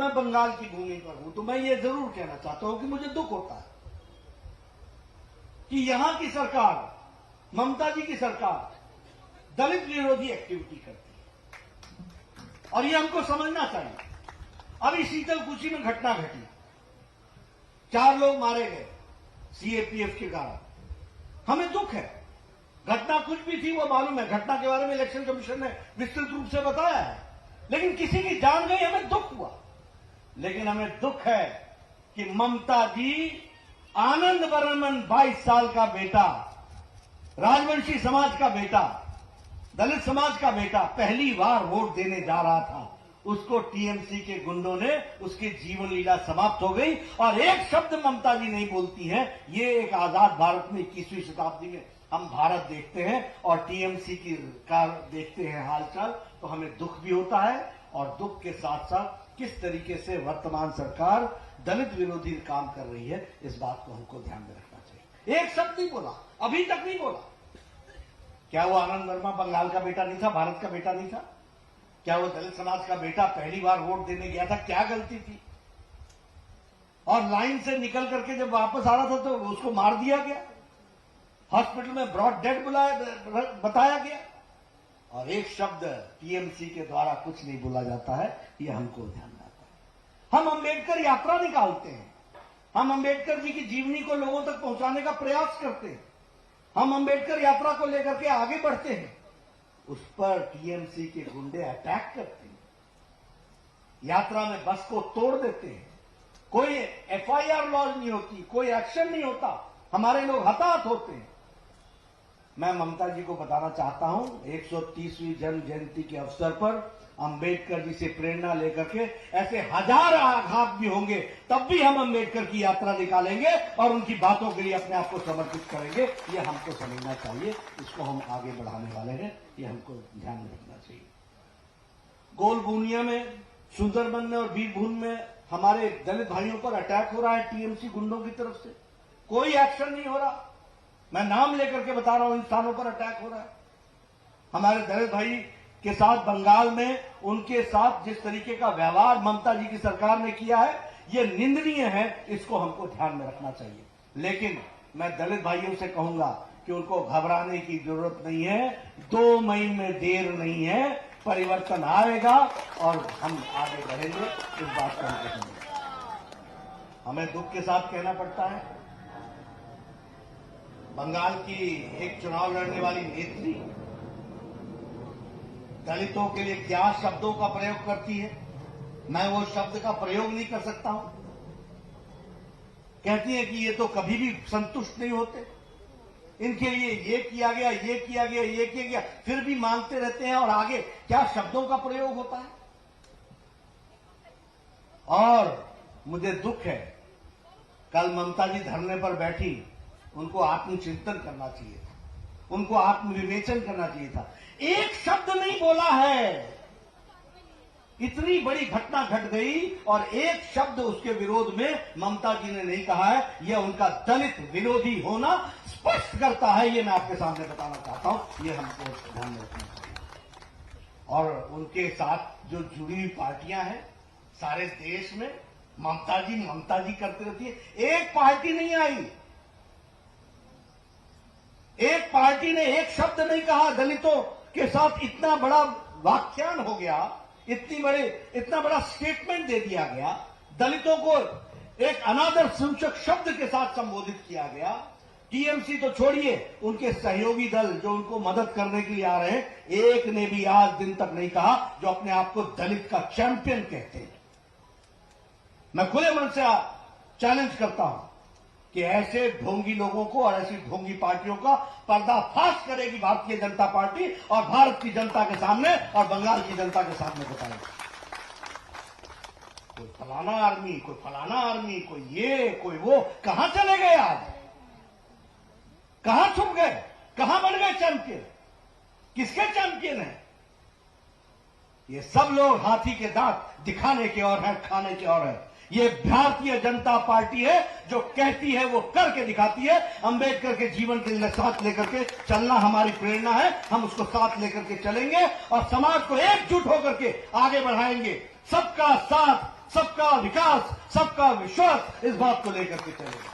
मैं बंगाल की भूमि पर हूं, तो मैं ये जरूर कहना चाहता हूं कि मुझे दुख होता है कि यहां की सरकार, ममता जी की सरकार, दलित विरोधी एक्टिविटी करती है और ये हमको समझना चाहिए। अभी शीतलकुची में घटना घटी, 4 लोग मारे गए सीएपीएफ के कारण। हमें दुख है, घटना कुछ भी थी वो मालूम है, घटना के बारे में इलेक्शन कमीशन ने विस्तृत रूप से बताया है, लेकिन किसी की जान गई, हमें दुख हुआ। लेकिन हमें दुख है कि ममता जी, आनंद बर्मन 22 साल का बेटा, राजवंशी समाज का बेटा, दलित समाज का बेटा, पहली बार वोट देने जा रहा था, उसको टीएमसी के गुंडों ने, उसकी जीवन लीला समाप्त हो गई और एक शब्द ममता जी नहीं बोलती हैं। ये एक आजाद भारत में 21वीं शताब्दी में हम भारत देखते हैं और टीएमसी की कार देखते हैं हालचाल, तो हमें दुख भी होता है और दुख के साथ साथ किस तरीके से वर्तमान सरकार दलित विरोधी काम कर रही है, इस बात को हमको ध्यान में रखना चाहिए। एक शब्द नहीं बोला, अभी तक नहीं बोला। क्या वो आनंद वर्मा बंगाल का बेटा नहीं था, भारत का बेटा नहीं था? क्या वो दलित समाज का बेटा पहली बार वोट देने गया था? क्या गलती थी? और लाइन से निकल करके जब वापस आ रहा था तो उसको मार दिया गया, हॉस्पिटल में ब्रॉड डेड बताया गया और एक शब्द टीएमसी के द्वारा कुछ नहीं बोला जाता है। ये हमको ध्यान में आता है। हम अंबेडकर यात्रा निकालते हैं, हम अंबेडकर जी की जीवनी को लोगों तक पहुंचाने का प्रयास करते हैं, हम अंबेडकर यात्रा को लेकर के आगे बढ़ते हैं, उस पर टीएमसी के गुंडे अटैक करते हैं, यात्रा में बस को तोड़ देते हैं, कोई एफआईआर लॉन्च नहीं होती, कोई एक्शन नहीं होता, हमारे लोग हताहत होते हैं। मैं ममता जी को बताना चाहता हूं, 130वीं जन्म जयंती के अवसर पर अंबेडकर जी से प्रेरणा लेकर के ऐसे हजार आघात भी होंगे, तब भी हम अंबेडकर की यात्रा निकालेंगे और उनकी बातों के लिए अपने आप को समर्पित करेंगे। ये हमको समझना चाहिए, इसको हम आगे बढ़ाने वाले हैं, ये हमको ध्यान में रखना चाहिए। गोलबुनिया में, सुंदरबन में और बीरभूम में हमारे दलित भाइयों पर अटैक हो रहा है टीएमसी गुंडों की तरफ से, कोई एक्शन नहीं हो रहा। मैं नाम लेकर के बता रहा हूं, इन स्थानों पर अटैक हो रहा है। हमारे दलित भाई के साथ बंगाल में उनके साथ जिस तरीके का व्यवहार ममता जी की सरकार ने किया है, ये निंदनीय है, इसको हमको ध्यान में रखना चाहिए। लेकिन मैं दलित भाइयों से कहूंगा कि उनको घबराने की जरूरत नहीं है, 2 मई में देर नहीं है, परिवर्तन आएगा और हम आगे बढ़ेंगे, इस बात को हम कहेंगे। हमें दुख के साथ कहना पड़ता है, बंगाल की एक चुनाव लड़ने वाली नेत्री दलितों के लिए क्या शब्दों का प्रयोग करती है, मैं वो शब्द का प्रयोग नहीं कर सकता हूं। कहती है कि ये तो कभी भी संतुष्ट नहीं होते, इनके लिए ये किया गया, ये किया गया, ये किया गया, फिर भी मांगते रहते हैं और आगे क्या शब्दों का प्रयोग होता है। और मुझे दुख है, कल ममता जी धरने पर बैठी, उनको आत्मचिंतन करना चाहिए था, उनको आत्मविवेचन करना चाहिए था। एक शब्द नहीं बोला है, इतनी बड़ी घटना घट गई और एक शब्द उसके विरोध में ममता जी ने नहीं कहा है। यह उनका दलित विरोधी होना स्पष्ट करता है, ये मैं आपके सामने बताना चाहता हूं, ये हमको ध्यान में रखना चाहिए। और उनके साथ जो जुड़ी हुई पार्टियां हैं सारे देश में, ममता जी करती रहती है। एक पार्टी नहीं आई, एक पार्टी ने एक शब्द नहीं कहा। दलितों के साथ इतना बड़ा व्याख्यान हो गया, इतना बड़ा स्टेटमेंट दे दिया गया, दलितों को एक अनादर सूचक शब्द के साथ संबोधित किया गया। टीएमसी तो छोड़िए, उनके सहयोगी दल जो उनको मदद करने के लिए आ रहे हैं, एक ने भी आज दिन तक नहीं कहा, जो अपने आप को दलित का चैंपियन कहते हैं। मैं खुले मन से चैलेंज करता हूं कि ऐसे ढोंगी लोगों को और ऐसी ढोंगी पार्टियों का पर्दाफाश करेगी भारतीय जनता पार्टी और भारत की जनता के सामने और बंगाल की जनता के सामने बताएगी। कोई फलाना आर्मी, कोई फलाना आर्मी, कोई ये, कोई वो, कहां चले गए आज? कहां छुप गए? कहां बन गए चैंपियन? किसके चैंपियन है? ये सब लोग हाथी के दांत दिखाने के और है, खाने के और है। ये भारतीय जनता पार्टी है जो कहती है वो करके दिखाती है। अंबेडकर के जीवन के साथ लेकर के चलना हमारी प्रेरणा है, हम उसको साथ लेकर के चलेंगे और समाज को एकजुट होकर के आगे बढ़ाएंगे। सबका साथ, सबका विकास, सबका विश्वास, इस बात को लेकर के चलेगा।